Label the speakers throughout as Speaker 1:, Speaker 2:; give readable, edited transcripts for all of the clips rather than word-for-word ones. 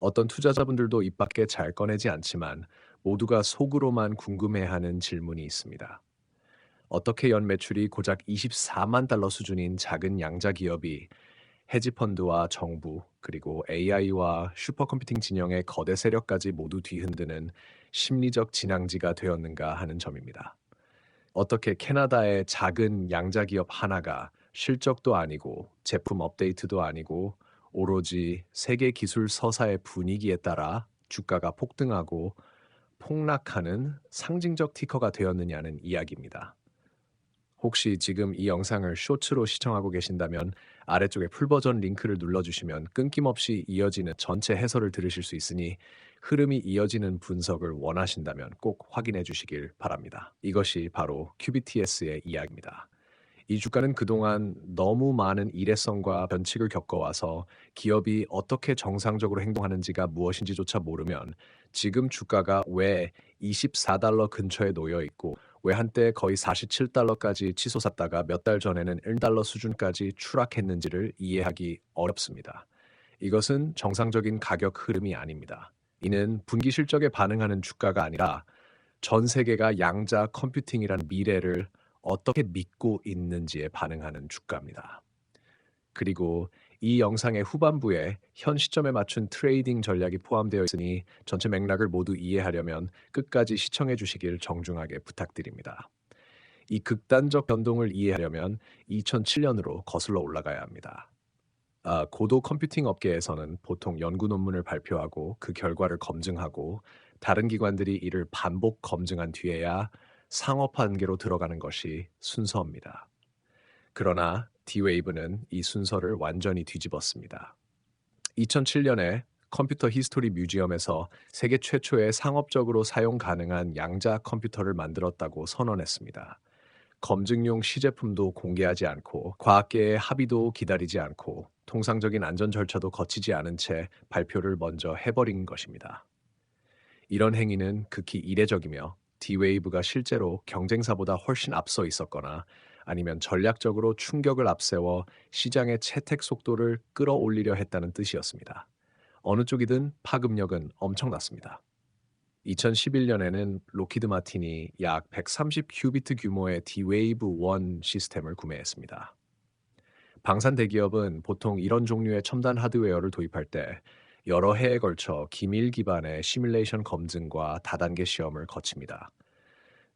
Speaker 1: 어떤 투자자분들도 입 밖에 잘 꺼내지 않지만 모두가 속으로만 궁금해하는 질문이 있습니다. 어떻게 연 매출이 고작 24만 달러 수준인 작은 양자 기업이 헤지펀드와 정부, 그리고 AI와 슈퍼컴퓨팅 진영의 거대 세력까지 모두 뒤흔드는 심리적 진앙지가 되었는가 하는 점입니다. 어떻게 캐나다의 작은 양자 기업 하나가 실적도 아니고 제품 업데이트도 아니고 오로지 세계 기술 서사의 분위기에 따라 주가가 폭등하고 폭락하는 상징적 티커가 되었느냐는 이야기입니다. 혹시 지금 이 영상을 쇼츠로 시청하고 계신다면 아래쪽에 풀버전 링크를 눌러주시면 끊김없이 이어지는 전체 해설을 들으실 수 있으니 흐름이 이어지는 분석을 원하신다면 꼭 확인해 주시길 바랍니다. 이것이 바로 QBTS의 이야기입니다. 이 주가는 그동안 너무 많은 일회성과 변칙을 겪어와서 기업이 어떻게 정상적으로 행동하는지가 무엇인지조차 모르면 지금 주가가 왜 24달러 근처에 놓여 있고 왜 한때 거의 47달러까지 치솟았다가 몇 달 전에는 1달러 수준까지 추락했는지를 이해하기 어렵습니다. 이것은 정상적인 가격 흐름이 아닙니다. 이는 분기 실적에 반응하는 주가가 아니라 전 세계가 양자 컴퓨팅이란 미래를 어떻게 믿고 있는지에 반응하는 주가입니다. 그리고 이 영상의 후반부에 현 시점에 맞춘 트레이딩 전략이 포함되어 있으니 전체 맥락을 모두 이해하려면 끝까지 시청해 주시길 정중하게 부탁드립니다. 이 극단적 변동을 이해하려면 2007년으로 거슬러 올라가야 합니다. 고도 컴퓨팅 업계에서는 보통 연구 논문을 발표하고 그 결과를 검증하고 다른 기관들이 이를 반복 검증한 뒤에야 상업 단계로 들어가는 것이 순서입니다. 그러나 D-Wave는 이 순서를 완전히 뒤집었습니다. 2007년에 컴퓨터 히스토리 뮤지엄에서 세계 최초의 상업적으로 사용 가능한 양자 컴퓨터를 만들었다고 선언했습니다. 검증용 시제품도 공개하지 않고 과학계의 합의도 기다리지 않고 통상적인 안전 절차도 거치지 않은 채 발표를 먼저 해버린 것입니다. 이런 행위는 극히 이례적이며 D-Wave가 실제로 경쟁사보다 훨씬 앞서 있었거나 아니면 전략적으로 충격을 앞세워 시장의 채택 속도를 끌어올리려 했다는 뜻이었습니다. 어느 쪽이든 파급력은 엄청났습니다. 2011년에는 로키드 마틴이 약 130 큐비트 규모의 D-Wave 1 시스템을 구매했습니다. 방산 대기업은 보통 이런 종류의 첨단 하드웨어를 도입할 때 여러 해에 걸쳐 기밀 기반의 시뮬레이션 검증과 다단계 시험을 거칩니다.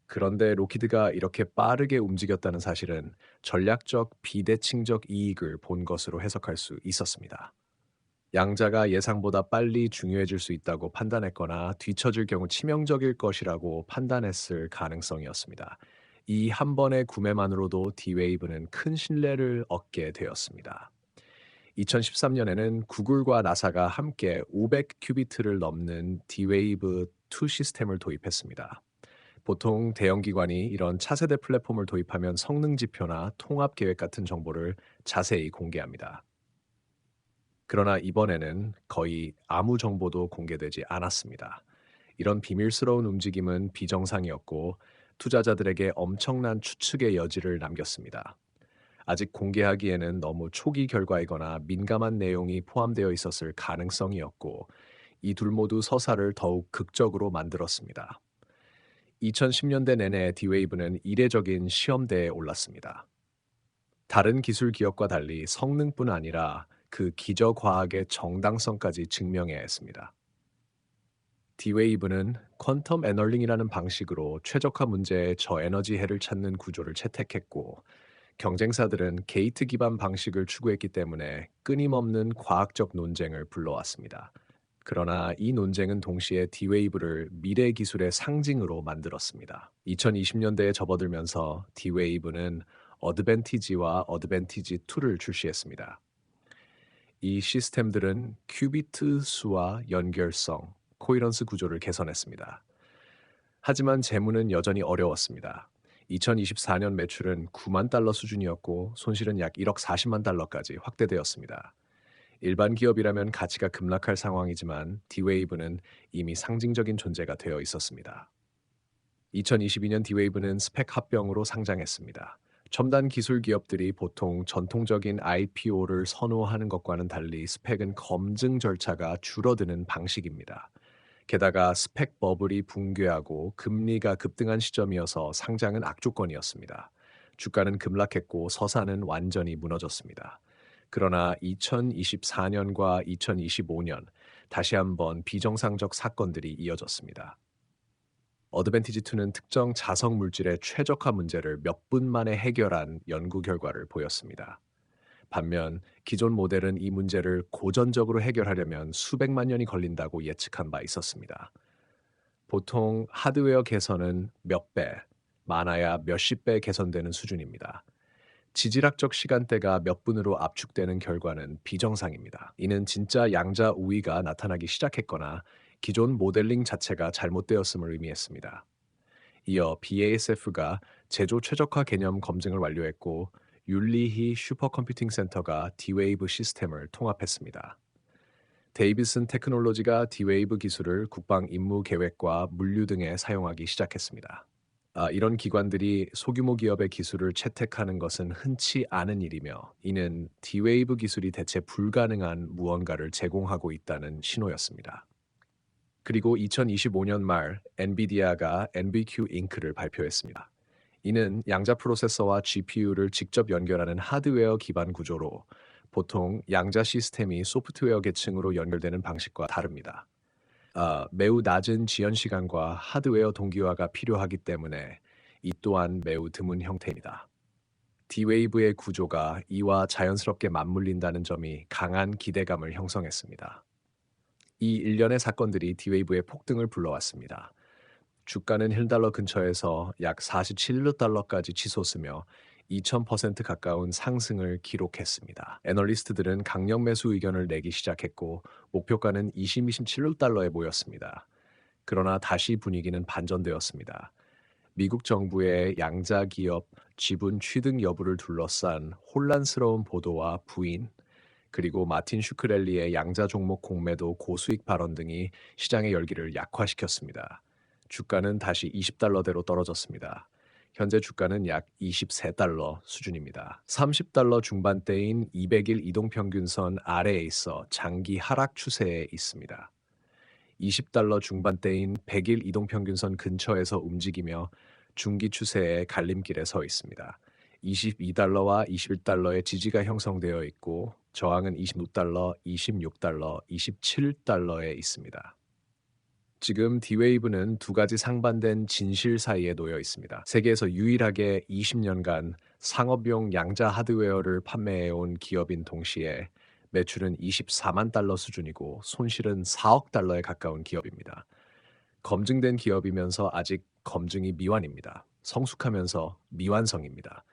Speaker 1: 그런데 로키드가 이렇게 빠르게 움직였다는 사실은 전략적 비대칭적 이익을 본 것으로 해석할 수 있었습니다. 양자가 예상보다 빨리 중요해질 수 있다고 판단했거나 뒤처질 경우 치명적일 것이라고 판단했을 가능성이었습니다. 이 한 번의 구매만으로도 D-Wave는 큰 신뢰를 얻게 되었습니다. 2013년에는 구글과 나사가 함께 500 큐비트를 넘는 D-Wave 2 시스템을 도입했습니다. 보통 대형 기관이 이런 차세대 플랫폼을 도입하면 성능 지표나 통합 계획 같은 정보를 자세히 공개합니다. 그러나 이번에는 거의 아무 정보도 공개되지 않았습니다. 이런 비밀스러운 움직임은 비정상이었고 투자자들에게 엄청난 추측의 여지를 남겼습니다. 아직 공개하기에는 너무 초기 결과이거나 민감한 내용이 포함되어 있었을 가능성이었고 이 둘 모두 서사를 더욱 극적으로 만들었습니다. 2010년대 내내 D-Wave는 이례적인 시험대에 올랐습니다. 다른 기술 기업과 달리 성능뿐 아니라 그 기저과학의 정당성까지 증명해야 했습니다. D-Wave는 퀀텀 애널링이라는 방식으로 최적화 문제의 저에너지 해를 찾는 구조를 채택했고 경쟁사들은 게이트 기반 방식을 추구했기 때문에 끊임없는 과학적 논쟁을 불러왔습니다. 그러나 이 논쟁은 동시에 D-Wave를 미래 기술의 상징으로 만들었습니다. 2020년대에 접어들면서 D-Wave는 어드밴티지와 어드밴티지 2를 출시했습니다. 이 시스템들은 큐비트 수와 연결성, 코이런스 구조를 개선했습니다. 하지만 재무는 여전히 어려웠습니다. 2024년 매출은 9만 달러 수준이었고 손실은 약 1억 40만 달러까지 확대되었습니다. 일반 기업이라면 가치가 급락할 상황이지만 D-Wave는 이미 상징적인 존재가 되어 있었습니다. 2022년 D-Wave는 스펙 합병으로 상장했습니다. 첨단 기술 기업들이 보통 전통적인 IPO를 선호하는 것과는 달리 스펙은 검증 절차가 줄어드는 방식입니다. 게다가 스펙 버블이 붕괴하고 금리가 급등한 시점이어서 상장은 악조건이었습니다. 주가는 급락했고 서사는 완전히 무너졌습니다. 그러나 2024년과 2025년 다시 한번 비정상적 사건들이 이어졌습니다. 어드밴티지2는 특정 자석 물질의 최적화 문제를 몇 분 만에 해결한 연구 결과를 보였습니다. 반면 기존 모델은 이 문제를 고전적으로 해결하려면 수백만 년이 걸린다고 예측한 바 있었습니다. 보통 하드웨어 개선은 몇 배, 많아야 몇십 배 개선되는 수준입니다. 지질학적 시간대가 몇 분으로 압축되는 결과는 비정상입니다. 이는 진짜 양자 우위가 나타나기 시작했거나 기존 모델링 자체가 잘못되었음을 의미했습니다. 이어 BASF가 제조 최적화 개념 검증을 완료했고 율리히 슈퍼컴퓨팅 센터가 D-Wave 시스템을 통합했습니다. 데이비슨 테크놀로지가 D-Wave 기술을 국방 임무 계획과 물류 등에 사용하기 시작했습니다. 이런 기관들이 소규모 기업의 기술을 채택하는 것은 흔치 않은 일이며 이는 D-Wave 기술이 대체 불가능한 무언가를 제공하고 있다는 신호였습니다. 그리고 2025년 말 엔비디아가 NVQ 잉크를 발표했습니다. 이는 양자 프로세서와 GPU를 직접 연결하는 하드웨어 기반 구조로 보통 양자 시스템이 소프트웨어 계층으로 연결되는 방식과 다릅니다. 매우 낮은 지연 시간과 하드웨어 동기화가 필요하기 때문에 이 또한 매우 드문 형태입니다. D-Wave의 구조가 이와 자연스럽게 맞물린다는 점이 강한 기대감을 형성했습니다. 이 일련의 사건들이 D-Wave의 폭등을 불러왔습니다. 주가는 1달러 근처에서 약 47달러까지 치솟으며 2000% 가까운 상승을 기록했습니다. 애널리스트들은 강력 매수 의견을 내기 시작했고 목표가는 27달러에 모였습니다. 그러나 다시 분위기는 반전되었습니다. 미국 정부의 양자 기업 지분 취득 여부를 둘러싼 혼란스러운 보도와 부인, 그리고 마틴 슈크렐리의 양자 종목 공매도 고수익 발언 등이 시장의 열기를 약화시켰습니다. 주가는 다시 20달러대로 떨어졌습니다. 현재 주가는 약 23달러 수준입니다. 30달러 중반대인 200일 이동평균선 아래에 있어 장기 하락 추세에 있습니다. 20달러 중반대인 100일 이동평균선 근처에서 움직이며 중기 추세의 갈림길에 서 있습니다. 22달러와 21달러의 지지가 형성되어 있고 저항은 26달러, 26달러, 27달러에 있습니다. 지금 D-Wave는 두 가지 상반된 진실 사이에 놓여 있습니다. 세계에서 유일하게 20년간 상업용 양자 하드웨어를 판매해온 기업인 동시에 매출은 24만 달러 수준이고 손실은 4억 달러에 가까운 기업입니다. 검증된 기업이면서 아직 검증이 미완입니다. 성숙하면서 미완성입니다.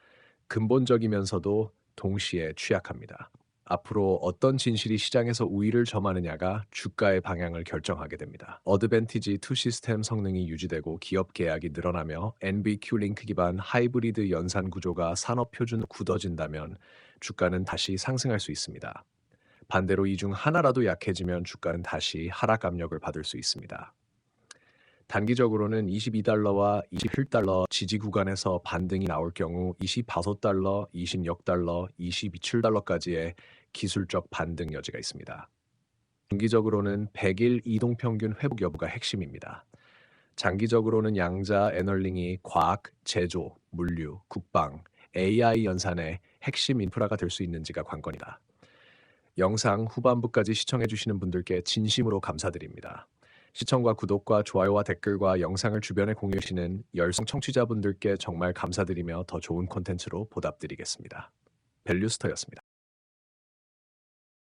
Speaker 1: 근본적이면서도 동시에 취약합니다. 앞으로 어떤 진실이 시장에서 우위를 점하느냐가 주가의 방향을 결정하게 됩니다. 어드밴티지2 시스템 성능이 유지되고 기업 계약이 늘어나며 NVQ 링크 기반 하이브리드 연산 구조가 산업 표준으로 굳어진다면 주가는 다시 상승할 수 있습니다. 반대로 이 중 하나라도 약해지면 주가는 다시 하락 압력을 받을 수 있습니다. 단기적으로는 22달러와 27달러 지지 구간에서 반등이 나올 경우 25달러, 26달러, 27달러까지의 기술적 반등 여지가 있습니다. 중기적으로는 100일 이동평균 회복 여부가 핵심입니다. 장기적으로는 양자 애널링이 과학, 제조, 물류, 국방, AI 연산의 핵심 인프라가 될 수 있는지가 관건이다. 영상 후반부까지 시청해주시는 분들께 진심으로 감사드립니다. 시청과 구독과 좋아요와 댓글과 영상을 주변에 공유하시는 열성 청취자분들께 정말 감사드리며 더 좋은 콘텐츠로 보답드리겠습니다. 밸류스터였습니다.